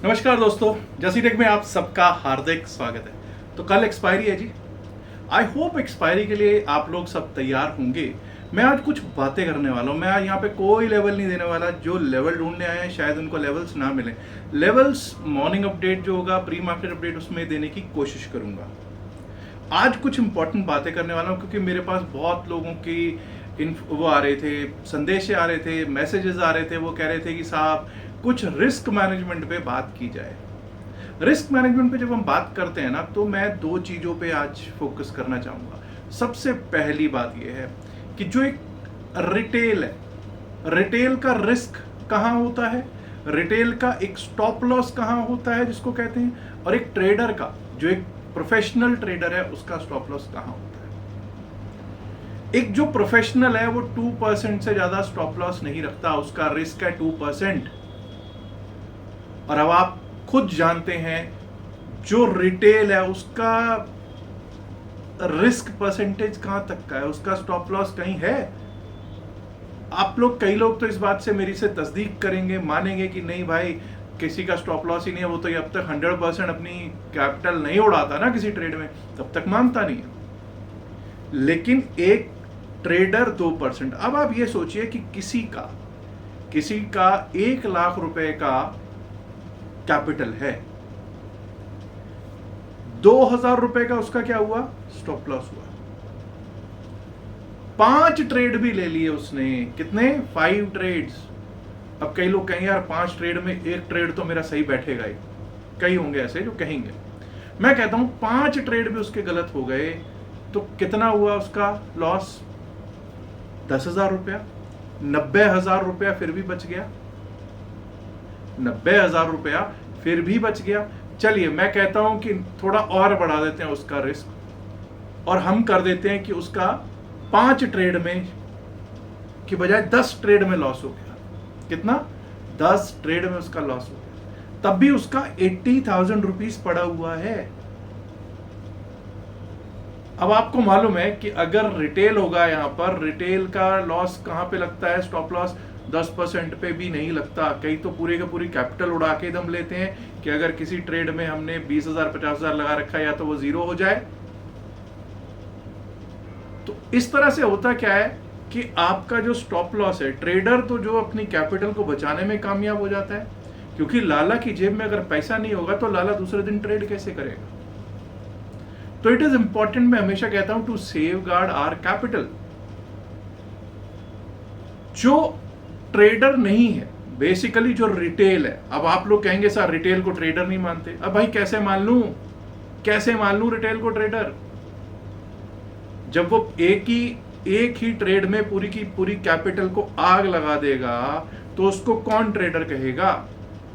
नमस्कार दोस्तों, जसी टेक में आप सबका हार्दिक स्वागत है। तो कल एक्सपायरी है जी। आई होप एक्सपायरी के लिए आप लोग सब तैयार होंगे। मैं आज कुछ बातें करने वाला हूँ। मैं आज यहाँ पे कोई लेवल नहीं देने वाला। जो लेवल ढूंढने आए हैं शायद उनको लेवल्स ना मिले। लेवल्स मॉर्निंग अपडेट जो होगा, प्री मार्केट अपडेट, उसमें देने की कोशिश करूंगा। आज कुछ इंपॉर्टेंट बातें करने वाला हूँ क्योंकि मेरे पास बहुत लोगों की वो आ रहे थे, संदेश आ रहे थे, मैसेजेस आ रहे थे। वो कह रहे थे कि साहब कुछ रिस्क मैनेजमेंट पे बात की जाए। रिस्क मैनेजमेंट पे जब हम बात करते हैं ना, तो मैं दो चीज़ों पे आज फोकस करना चाहूँगा। सबसे पहली बात यह है कि जो एक रिटेल है, रिटेल का रिस्क कहाँ होता है, रिटेल का एक स्टॉप लॉस कहाँ होता है जिसको कहते हैं, और एक ट्रेडर का, जो एक प्रोफेशनल ट्रेडर है, उसका स्टॉप लॉस कहाँ होता है। एक जो प्रोफेशनल है वो 2% से ज्यादा स्टॉप लॉस नहीं रखता, उसका रिस्क है 2%। और अब आप खुद जानते हैं जो रिटेल है उसका रिस्क परसेंटेज कहां तक का है, उसका स्टॉप लॉस कहीं है। आप लोग, कई लोग तो इस बात से मेरी से तस्दीक करेंगे, मानेंगे कि नहीं भाई किसी का स्टॉप लॉस ही नहीं है, वो तो अब तक 100% अपनी कैपिटल नहीं उड़ाता ना किसी ट्रेड में, तब तक मानता नहीं है। लेकिन एक ट्रेडर 2%। अब आप ये सोचिए कि किसी का 1 लाख रुपए का कैपिटल है, 2,000 रुपए का उसका क्या हुआ, स्टॉप लॉस हुआ। 5 ट्रेड भी ले लिए उसने, कितने, 5 ट्रेड्स। अब कई लोग कहेंगे यार 5 ट्रेड में एक ट्रेड तो मेरा सही बैठेगा ही, कई होंगे ऐसे जो कहेंगे। मैं कहता हूं 5 ट्रेड भी उसके गलत हो गए तो कितना हुआ उसका लॉस, 10,000 रुपया। 90,000 रुपया फिर भी बच गया, 90,000 रुपया फिर भी बच गया। चलिए मैं कहता हूं कि थोड़ा और बढ़ा देते हैं उसका रिस्क, और हम कर देते हैं कि उसका 5 ट्रेड में की बजाय 10 ट्रेड में लॉस हो गया। कितना, 10 ट्रेड में उसका लॉस हो गया, तब भी उसका 80,000 रुपीज पड़ा हुआ है। अब आपको मालूम है कि अगर रिटेल होगा, यहां पर रिटेल का लॉस कहां पे लगता है, स्टॉप लॉस 10% पे भी नहीं लगता। कई तो पूरे का पूरी कैपिटल उड़ा के दम लेते हैं कि अगर किसी ट्रेड में हमने 20,000 50,000 लगा रखा है या तो वो जीरो हो जाए। तो इस तरह से होता क्या है कि आपका जो स्टॉप लॉस है, ट्रेडर तो जो अपनी कैपिटल को बचाने में कामयाब हो जाता है, क्योंकि लाला की जेब में अगर पैसा नहीं होगा तो लाला दूसरे दिन ट्रेड कैसे करेगा। तो इट इज इंपॉर्टेंट, मैं हमेशा कहता हूं, to safeguard our capital. जो ट्रेडर नहीं है, बेसिकली जो रिटेल है। अब आप लोग कहेंगे सर रिटेल को ट्रेडर नहीं मानते। अब भाई कैसे मान लूं रिटेल को ट्रेडर, जब वो एक ही ट्रेड में पूरी की पूरी कैपिटल को आग लगा देगा तो उसको कौन ट्रेडर कहेगा।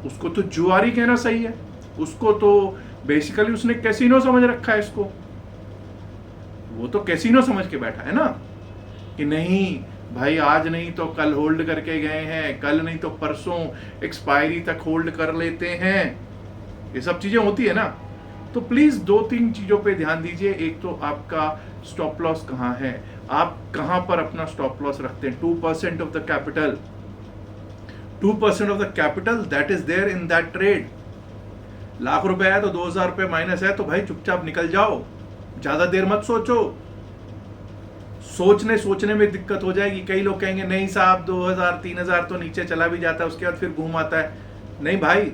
उसको तो जुआरी कहना सही है। उसको तो बेसिकली उसने कैसीनो समझ रखा है इसको। वो तो कैसीनो समझ के बैठा है ना, कि नहीं भाई आज नहीं तो कल होल्ड करके गए हैं, कल नहीं तो परसों एक्सपायरी तक होल्ड कर लेते हैं। ये सब चीजें होती है ना। तो प्लीज 2-3 चीजों पे ध्यान दीजिए। एक तो आपका स्टॉप लॉस कहां है, आप कहां पर अपना स्टॉप लॉस रखते हैं। 2% of the capital, 2% of the capital that is there in that trade. Lakh रुपए है तो 2,000 रुपए माइनस है, तो भाई चुपचाप निकल जाओ, ज्यादा देर मत सोचो। सोचने में दिक्कत हो जाएगी। कई लोग कहेंगे नहीं साहब 2,000 3,000 तो नीचे चला भी जाता है, उसके बाद फिर घूम आता है। नहीं भाई,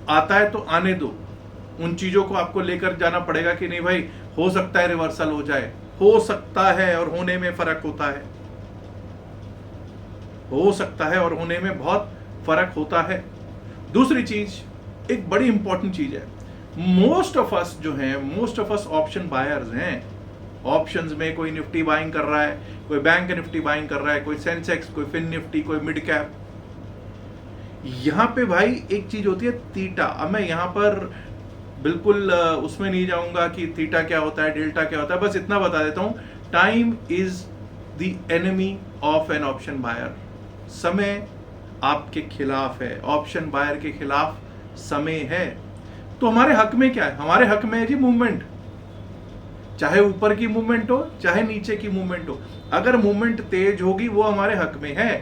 आता है तो आने दो। उन चीजों को आपको लेकर जाना पड़ेगा कि नहीं भाई हो सकता है रिवर्सल हो जाए, हो सकता है, और होने में फर्क होता है। हो सकता है और होने में बहुत फर्क होता है। दूसरी चीज, एक बड़ी इंपॉर्टेंट चीज है, most of us option buyers हैं। ऑप्शंस में कोई निफ्टी बाइंग कर रहा है, कोई बैंक निफ्टी बाइंग कर रहा है, कोई सेंसेक्स, कोई फिन निफ्टी, कोई मिड कैप। यहां पे भाई एक चीज होती है थीटा। अब मैं यहां पर बिल्कुल उसमें नहीं जाऊंगा कि थीटा क्या होता है, डेल्टा क्या होता है, बस इतना बता देता हूं, time is the enemy of an option buyer. समय आपके खिलाफ है, ऑप्शन बायर के खिलाफ समय है। तो हमारे हक में क्या है, हमारे हक में है जी मूवमेंट। चाहे ऊपर की मूवमेंट हो चाहे नीचे की मूवमेंट हो, अगर मूवमेंट तेज होगी वो हमारे हक में है।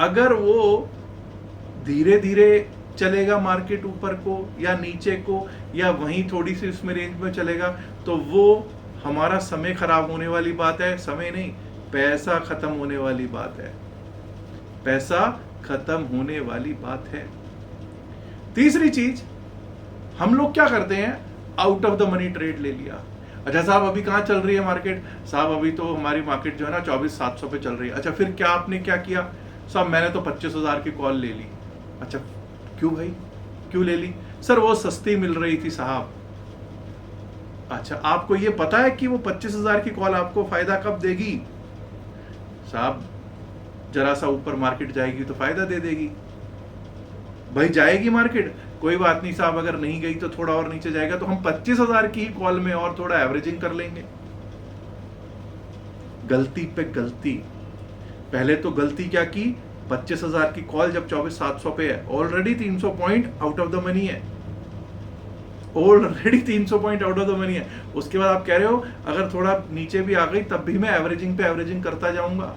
अगर वो धीरे धीरे चलेगा मार्केट ऊपर को या नीचे को या वहीं थोड़ी सी उसमें रेंज में चलेगा, तो वो हमारा समय खराब होने वाली बात है। समय नहीं, पैसा खत्म होने वाली बात है। पैसा खत्म होने वाली बात है। तीसरी चीज, हम लोग क्या करते हैं, out of the money trade ले लिया। अच्छा साहब अभी कहाँ चल रही है मार्केट? साहब अभी तो हमारी मार्केट जो है ना 24,700 पे चल रही है। अच्छा फिर क्या आपने क्या किया? साहब मैंने तो 25,000 की कॉल ले ली। अच्छा क्यों भाई, क्यों ले ली? सर वो सस्ती मिल रही थी साहब। अच्छा आपको ये पता है कि वो 25,000 की कॉल आपको फायदा कब देगी? साहब जरा सा ऊपर मार्केट जाएगी तो फायदा दे देगी। भाई जाएगी मार्केट, कोई बात नहीं साहब, अगर नहीं गई तो थोड़ा और नीचे जाएगा तो हम 25,000 की ही कॉल में और थोड़ा एवरेजिंग कर लेंगे। गलती पे गलती। पहले तो गलती क्या की, 25,000 की कॉल जब 24,700 पे है, already 300 point out of the money है। Already 300 point out of the money है। उसके बाद आप कह रहे हो अगर थोड़ा नीचे भी आ गई तब भी मैं एवरेजिंग पे एवरेजिंग करता जाऊंगा।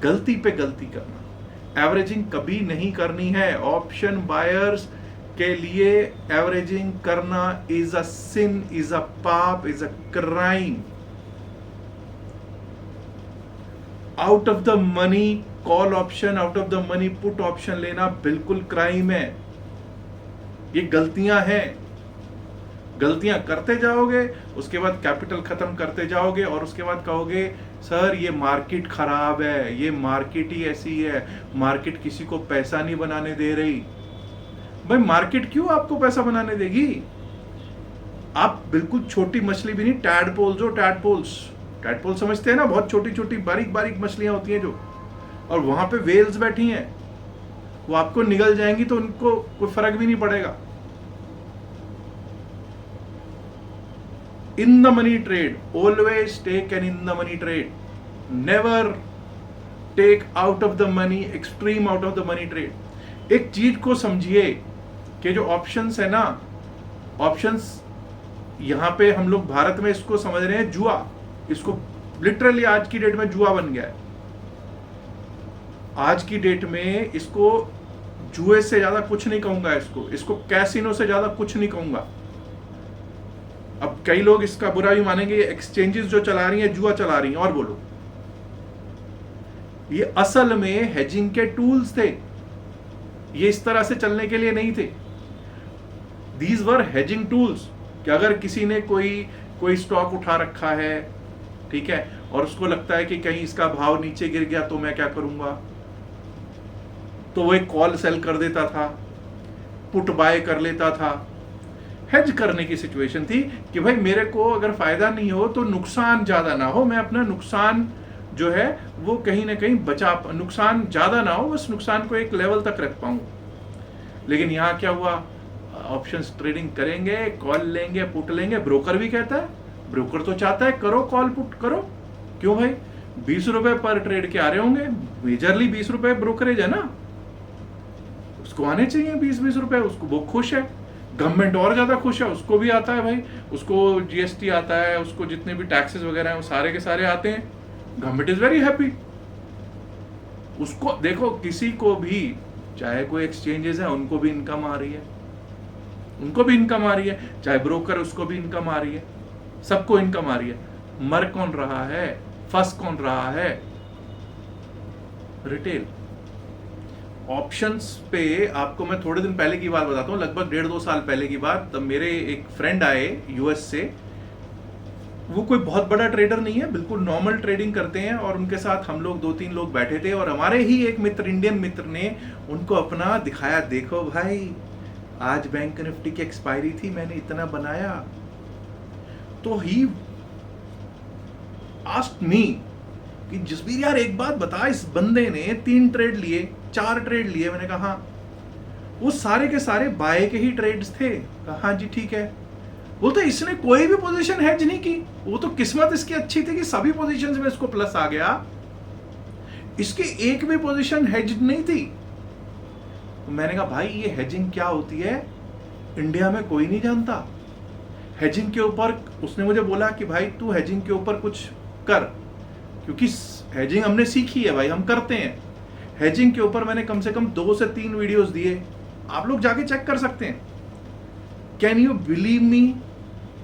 गलती पे गलती करना, एवरेजिंग कभी नहीं करनी है। ऑप्शन बायर्स के लिए एवरेजिंग करना is a sin, is a पाप, is a crime. Out of the money call option, out of the money put option लेना बिल्कुल क्राइम है। ये गलतियां हैं। गलतियां करते जाओगे, उसके बाद कैपिटल खत्म करते जाओगे और उसके बाद कहोगे सर ये मार्केट खराब है, ये मार्केट ही ऐसी है, मार्केट किसी को पैसा नहीं बनाने दे रही। भाई मार्केट क्यों आपको पैसा बनाने देगी? आप बिल्कुल छोटी मछली भी नहीं, टैडपोल्स हो, टैडपोल्स। टैडपोल समझते हैं ना, बहुत छोटी छोटी बारीक बारीक मछलियां होती हैं जो, और वहां पे वेल्स बैठी हैं, वो आपको निगल जाएंगी तो उनको कोई फर्क भी नहीं पड़ेगा। In the money trade, always take an in the money trade, never take out of the money, extreme out of the money trade. एक चीज को समझिए कि जो ऑप्शंस है ना, ऑप्शंस यहां पे हम लोग भारत में इसको समझ रहे हैं जुआ। इसको लिटरली आज की डेट में जुआ बन गया है। आज की डेट में इसको जुए से ज्यादा कुछ नहीं कहूंगा, इसको कैसीनो से ज्यादा कुछ नहीं कहूंगा। अब कई लोग इसका बुरा भी मानेंगे, ये एक्सचेंजेस जो चला रही हैं जुआ चला रही हैं, और बोलो ये असल में हेजिंग के टूल्स थे, ये इस तरह से चलने के लिए नहीं थे। दीज वर हेजिंग टूल्स कि अगर किसी ने कोई स्टॉक उठा रखा है, ठीक है, और उसको लगता है कि कहीं इसका भाव नीचे गिर गया तो मैं क्या करूंगा, तो वो एक कॉल सेल कर देता था, पुट बाय कर लेता था। हेज करने की सिचुएशन थी कि भाई मेरे को अगर फायदा नहीं हो तो नुकसान ज्यादा ना हो, मैं अपना नुकसान जो है वो कहीं ना कहीं नुकसान ज्यादा ना हो, बस नुकसान को एक लेवल तक रख पाऊं। लेकिन यहां क्या हुआ, ऑप्शंस ट्रेडिंग करेंगे, कॉल लेंगे, पुट लेंगे। ब्रोकर भी कहता है, ब्रोकर तो चाहता है करो कॉल पुट करो। क्यों भाई, 20 रुपए पर ट्रेड के आ रहे होंगे, मेजरली 20 रुपए ब्रोकरेज है ना, उसको आने चाहिए 20-20 रुपए, उसको वो खुश है। गवर्नमेंट और ज्यादा खुश है, उसको भी आता है भाई, उसको जीएसटी आता है, उसको जितने भी टैक्सेस वगैरह हैं वो सारे के सारे आते हैं। Government is very happy. उसको देखो, किसी को भी, चाहे कोई एक्सचेंजेस है उनको भी इनकम आ रही है, उनको भी इनकम आ रही है, चाहे ब्रोकर उसको भी इनकम आ रही है, सबको इनकम आ रही है। मर कौन रहा है, फंस कौन रहा है? रिटेल। ऑप्शंस पे आपको मैं थोड़े दिन पहले की बात बताता हूँ, लगभग 1.5-2 साल पहले की बात। तब मेरे एक फ्रेंड आए यूएस से, वो कोई बहुत बड़ा ट्रेडर नहीं है, बिल्कुल नॉर्मल ट्रेडिंग करते हैं, और उनके साथ हम लोग 2-3 लोग बैठे थे, और हमारे ही एक मित्र, इंडियन मित्र ने उनको अपना दिखाया, देखो भाई आज बैंक निफ्टी की एक्सपायरी थी, मैंने इतना बनाया। तो ही आस्क्ड मी कि जसबीर यार एक बात बता, इस बंदे ने 3 ट्रेड लिए, 4 ट्रेड लिए। मैंने कहा हाँ। वो सारे के सारे बाय के ही ट्रेड्स थे। कहा हाँ जी ठीक है। बोलते इसने कोई भी पोजीशन हेज नहीं की, वो तो किस्मत इसकी अच्छी थी कि सभी पोजीशंस में इसको प्लस आ गया, इसकी एक भी पोजीशन हेज नहीं थी। तो मैंने कहा भाई ये हेजिंग क्या होती है, इंडिया में कोई नहीं जानता। हेजिंग के ऊपर उसने मुझे बोला कि भाई तू हेजिंग के ऊपर कुछ कर, क्योंकि हेजिंग हमने सीखी है भाई, हम करते हैं। हेजिंग के ऊपर मैंने कम से कम 2 से 3 वीडियोस दिए, आप लोग जाके चेक कर सकते हैं। Can you believe me,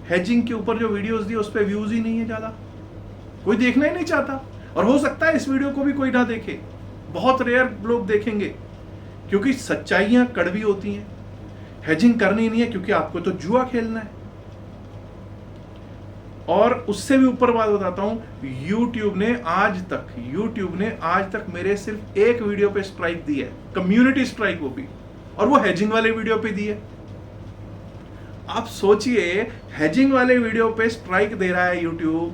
hedging के ऊपर जो वीडियोस दिए उस पर व्यूज ही नहीं है ज्यादा, कोई देखना ही नहीं चाहता। और हो सकता है इस वीडियो को भी कोई ना देखे, बहुत रेयर लोग देखेंगे, क्योंकि सच्चाइयां कड़वी होती हैं। हेजिंग करनी नहीं है क्योंकि आपको तो जुआ खेलना है। और उससे भी ऊपर बात बताता हूं, YouTube ने आज तक मेरे सिर्फ एक वीडियो पे स्ट्राइक दी है, कम्युनिटी स्ट्राइक, वो भी, और वो हेजिंग वाले वीडियो पे दी है। आप सोचिए, हेजिंग वाले वीडियो पे स्ट्राइक दे रहा है YouTube,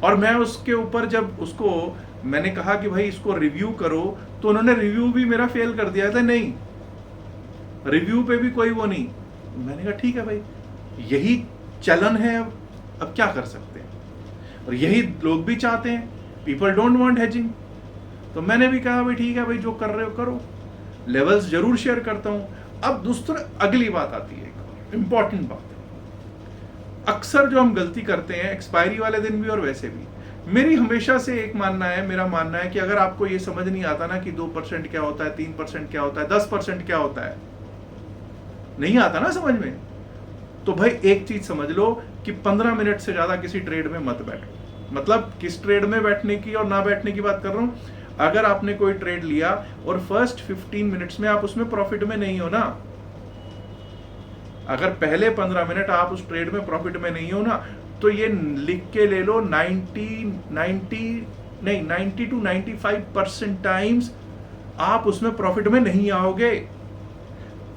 और मैं उसके ऊपर जब उसको मैंने कहा कि भाई इसको रिव्यू करो, तो उन्होंने रिव्यू भी मेरा फेल कर दिया था। नहीं, रिव्यू पे भी कोई वो नहीं। मैंने कहा ठीक है भाई, यही चलन है, अब क्या कर सकते हैं। और यही लोग भी चाहते हैं, पीपल डोंट वांट हेजिंग। तो मैंने भी कहा भाई ठीक है भाई, जो कर रहे हो करो, लेवल्स जरूर शेयर करता हूं। अब दोस्तों अगली बात आती है, इंपॉर्टेंट बात। अक्सर जो हम गलती करते हैं, एक्सपायरी वाले दिन भी और वैसे भी, मेरी हमेशा से एक मानना है, मेरा मानना है कि अगर आपको ये समझ नहीं आता ना कि 2% क्या होता है, 3% क्या होता है, 10% क्या होता है, नहीं आता ना समझ में, तो भाई एक चीज समझ लो कि 15 मिनट से ज्यादा किसी ट्रेड में मत बैठो। मतलब किस ट्रेड में बैठने की और ना बैठने की बात कर रहा हूं। अगर आपने कोई ट्रेड लिया और फर्स्ट 15 मिनट्स में आप उसमें प्रॉफिट में नहीं हो ना, अगर पहले 15 मिनट आप उस ट्रेड में प्रॉफिट में नहीं हो ना, तो ये लिख के ले लो 90 to 95% टाइम्स आप उसमें प्रॉफिट में नहीं आओगे।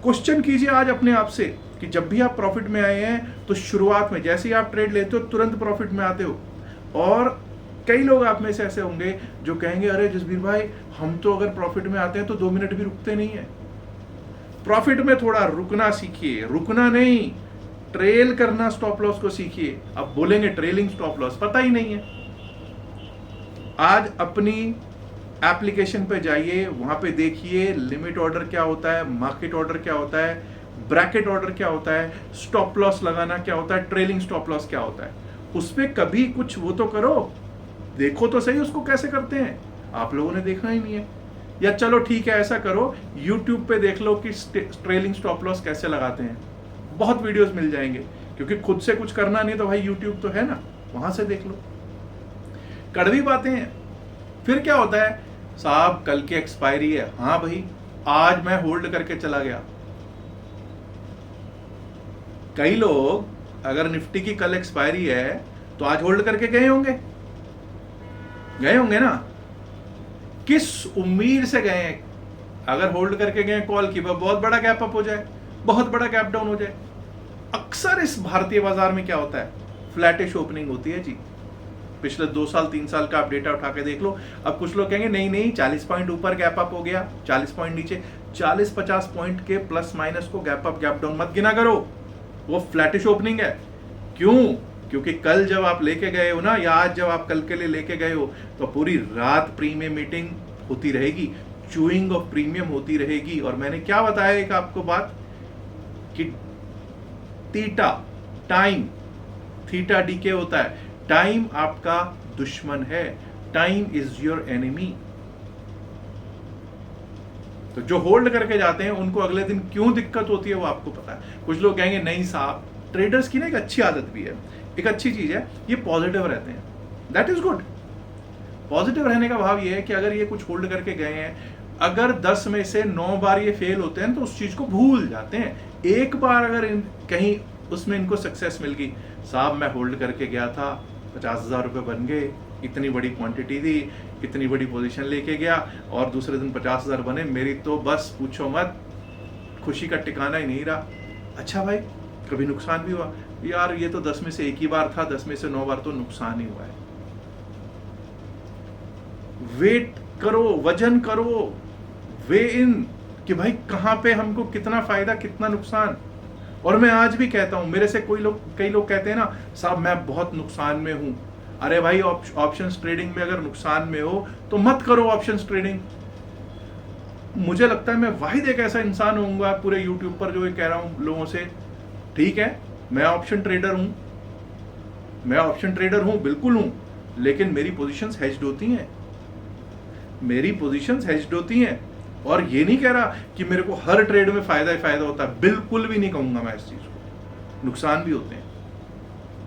क्वेश्चन कीजिए आज अपने आप से कि जब भी आप प्रॉफिट में आए हैं तो शुरुआत में जैसे ही आप ट्रेड लेते हो तुरंत प्रॉफिट में आते हो। और कई लोग आप में से ऐसे होंगे जो कहेंगे अरे जसबीर भाई, हम तो अगर प्रॉफिट में आते हैं तो 2 मिनट भी रुकते नहीं है। प्रॉफिट में थोड़ा रुकना सीखिए, रुकना नहीं, ट्रेल करना स्टॉप लॉस को सीखिए। अब बोलेंगे ट्रेलिंग स्टॉप लॉस पता ही नहीं है। आज अपनी एप्लीकेशन पे जाइए, वहां पे देखिए लिमिट ऑर्डर क्या होता है, मार्केट ऑर्डर क्या होता है, ब्रैकेट ऑर्डर क्या होता है, स्टॉप लॉस लगाना क्या होता है, ट्रेलिंग स्टॉप लॉस क्या होता है। उस पर कभी कुछ वो तो करो, देखो तो सही उसको कैसे करते हैं। आप लोगों ने देखना ही नहीं है। या चलो ठीक है, ऐसा करो, YouTube पे देख लो कि ट्रेलिंग स्टॉप लॉस कैसे लगाते हैं, बहुत वीडियोस मिल जाएंगे। क्योंकि खुद से कुछ करना नहीं तो भाई YouTube तो है ना, वहां से देख लो। कड़वी बातें हैं। फिर क्या होता है, साहब कल की एक्सपायरी है, हाँ भाई आज मैं होल्ड करके चला गया। कई लोग अगर निफ्टी की कल एक्सपायरी है तो आज होल्ड करके गए होंगे ना, किस उम्मीद से गए। अगर होल्ड करके गए कॉल की बहुत बड़ा गैप अप हो जाए, बहुत बड़ा गैप डाउन हो जाए। अक्सर इस भारतीय बाजार में क्या होता है, फ्लैटिश ओपनिंग होती है जी। पिछले 2 साल 3 साल का आप डेटा उठा के देख लो। अब कुछ लोग कहेंगे नहीं 40 पॉइंट ऊपर गैप अप हो गया, 40 पॉइंट नीचे, 40-50 पॉइंट के प्लस माइनस को गैप अप गैप डाउन मत गिना करो, वो फ्लैटिश ओपनिंग है। क्यों? क्योंकि कल जब आप लेके गए हो ना, या आज जब आप कल के लिए लेके गए हो, तो पूरी रात प्रीमियम मीटिंग होती रहेगी, चूइंग ऑफ प्रीमियम होती रहेगी। और मैंने क्या बताया एक आपको बात कि थीटा टाइम, थीटा डीके होता है, टाइम आपका दुश्मन है, टाइम इज योर एनिमी। तो जो होल्ड करके जाते हैं उनको अगले दिन क्यों दिक्कत होती है वो आपको पता है। कुछ लोग कहेंगे नहीं साहब, ट्रेडर्स की ना एक अच्छी आदत भी है, एक अच्छी चीज है, ये पॉजिटिव रहते हैं, दैट इज गुड। पॉजिटिव रहने का भाव ये है कि अगर ये कुछ होल्ड करके गए हैं, अगर 10 में से 9 बार ये फेल होते हैं तो उस चीज को भूल जाते हैं। एक बार अगर कहीं उसमें इनको सक्सेस मिल गई, साहब मैं होल्ड करके गया था, 50,000 रुपये बन गए, इतनी बड़ी क्वांटिटी थी, इतनी बड़ी पोजीशन लेके गया और दूसरे दिन 50,000 बने, मेरी तो बस पूछो मत, खुशी का ठिकाना ही नहीं रहा। अच्छा भाई, कभी नुकसान भी हुआ? यार ये तो 10 में से एक ही बार था, 10 में से 9 बार तो नुकसान ही हुआ है। वेट करो, वजन करो, वे इन कि भाई कहां पे हमको कितना फायदा कितना नुकसान। और मैं आज भी कहता हूं, मेरे से कई लोग कहते हैं ना साहब मैं बहुत नुकसान में हूं। अरे भाई, ऑप्शंस ट्रेडिंग में अगर नुकसान में हो तो मत करो ऑप्शंस ट्रेडिंग। मुझे लगता है मैं वाहिद एक ऐसा इंसान होऊंगा पूरे यूट्यूब पर जो ये कह रहा हूं लोगों से, ठीक है मैं ऑप्शन ट्रेडर हूं, मैं ऑप्शन ट्रेडर हूं, बिल्कुल हूं, लेकिन मेरी पोजीशंस हेज्ड होती हैं। मेरी पोजीशंस हेज्ड होती हैं। और ये नहीं कह रहा कि मेरे को हर ट्रेड में फायदा ही फायदा होता है, बिल्कुल भी नहीं कहूंगा मैं इस चीज को। नुकसान भी होते हैं,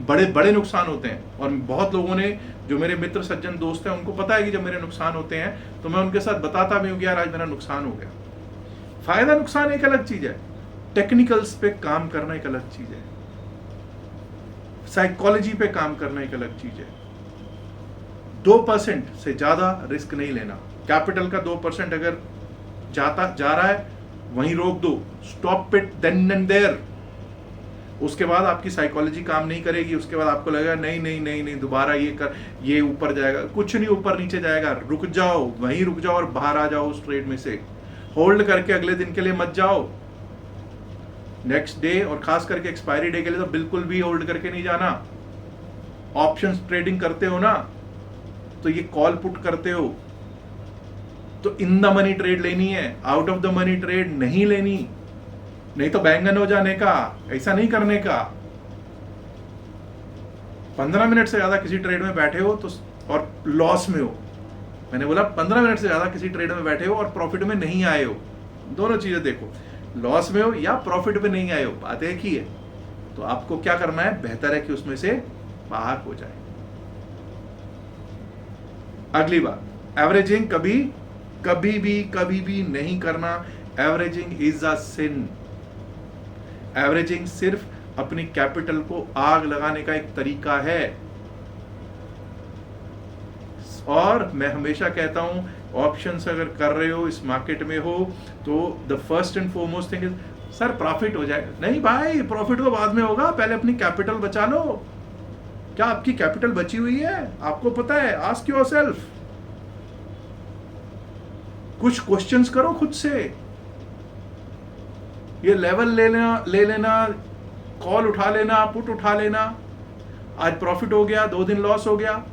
बड़े बड़े नुकसान होते हैं। और बहुत लोगों ने, जो मेरे मित्र सज्जन दोस्त हैं, उनको पता है कि जब मेरे नुकसान होते हैं तो मैं उनके साथ बताता भी हूँ कि यार आज मेरा नुकसान हो गया। फायदा नुकसान एक अलग चीज है, टेक्निकल्स पे काम करना एक अलग चीज है, साइकोलॉजी पे काम करना एक अलग चीज है। 2% से ज्यादा रिस्क नहीं लेना। कैपिटल का 2% अगर जा रहा है वहीं रोक दो, stop it then and there. उसके बाद आपकी साइकोलॉजी काम नहीं करेगी, उसके बाद आपको लगेगा नहीं नहीं नहीं नहीं दोबारा ये ऊपर जाएगा। कुछ नहीं ऊपर नीचे जाएगा, रुक जाओ, वहीं रुक जाओ और बाहर आ जाओ उस ट्रेड में से। होल्ड करके अगले दिन के लिए मत जाओ, नेक्स्ट डे और खास करके एक्सपायरी डे के लिए तो बिल्कुल भी होल्ड करके नहीं जाना। ऑप्शंस ट्रेडिंग करते हो ना, तो ये कॉल पुट करते हो तो इन द मनी ट्रेड लेनी है, out of the money trade नहीं लेनी, नहीं तो बैंगन हो जाने का। ऐसा नहीं करने का। 15 मिनट से ज्यादा किसी ट्रेड में बैठे हो तो और लॉस में हो, मैंने बोला 15 मिनट से ज्यादा किसी ट्रेड में बैठे हो और प्रॉफिट में नहीं आए हो, दोनों चीजें देखो, लॉस में हो या प्रॉफिट में नहीं आए हो, बात एक ही है। तो आपको क्या करना है, बेहतर है कि उसमें से बाहर हो जाए। अगली बात, एवरेजिंग कभी भी नहीं करना। Averaging is a sin. Averaging सिर्फ अपनी कैपिटल को आग लगाने का एक तरीका है। और मैं हमेशा कहता हूं, ऑप्शंस अगर कर रहे हो, इस मार्केट में हो, तो the first and foremost thing is sir profit हो जाए। नहीं भाई, प्रॉफिट तो बाद में होगा, पहले अपनी कैपिटल बचा लो। क्या आपकी कैपिटल बची हुई है? आपको पता है? Ask yourself. कुछ क्वेश्चंस करो खुद से। ये लेवल ले लेना, कॉल उठा लेना, पुट उठा लेना, आज प्रॉफिट हो गया, 2 दिन लॉस हो गया,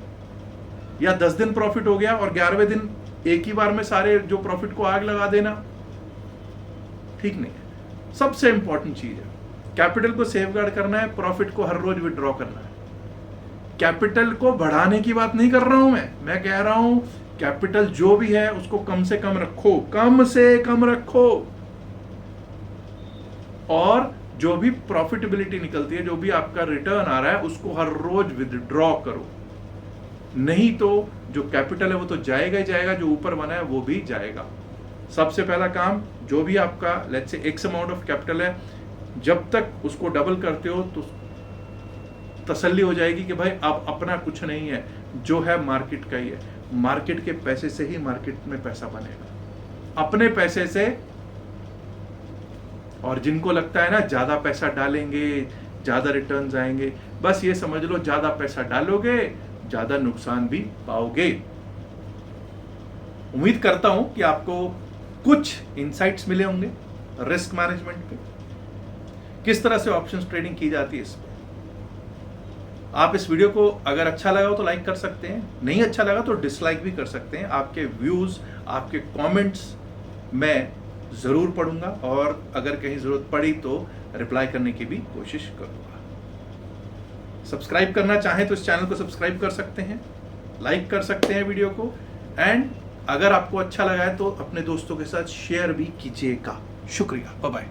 या 10 दिन प्रॉफिट हो गया और 11वें दिन एक ही बार में सारे जो प्रॉफिट को आग लगा देना, ठीक नहीं है। सबसे इंपॉर्टेंट चीज है, कैपिटल को सेफगार्ड करना है, प्रॉफिट को हर रोज विड्रॉ करना है। कैपिटल को बढ़ाने की बात नहीं कर रहा हूं मैं कह रहा हूं कैपिटल जो भी है उसको कम से कम रखो, कम से कम रखो। और जो भी प्रॉफिटेबिलिटी निकलती है, जो भी आपका रिटर्न आ रहा है, उसको हर रोज विदड्रॉ करो। नहीं तो जो कैपिटल है वो तो जाएगा ही जाएगा, जो ऊपर बना है वो भी जाएगा। सबसे पहला काम, जो भी आपका let's say x amount of capital है, जब तक उसको डबल करते हो तो तसल्ली हो जाएगी कि भाई अब अपना कुछ नहीं है, जो है मार्केट का ही है। मार्केट के पैसे से ही मार्केट में पैसा बनेगा, अपने पैसे से। और जिनको लगता है ना ज्यादा पैसा डालेंगे ज्यादा रिटर्न्स आएंगे, बस ये समझ लो ज्यादा पैसा डालोगे ज्यादा नुकसान भी पाओगे। उम्मीद करता हूं कि आपको कुछ इंसाइट्स मिले होंगे रिस्क मैनेजमेंट पे, किस तरह से ऑप्शंस ट्रेडिंग की जाती है इस पे। आप इस वीडियो को अगर अच्छा लगा हो तो लाइक कर सकते हैं, नहीं अच्छा लगा तो डिसलाइक भी कर सकते हैं। आपके व्यूज, आपके कमेंट्स मैं जरूर पढ़ूंगा और अगर कहीं जरूरत पड़ी तो रिप्लाई करने की भी कोशिश करूंगा। सब्सक्राइब करना चाहें तो इस चैनल को सब्सक्राइब कर सकते हैं, लाइक कर सकते हैं वीडियो को, एंड अगर आपको अच्छा लगा है तो अपने दोस्तों के साथ शेयर भी कीजिएगा। शुक्रिया, बाय बाय।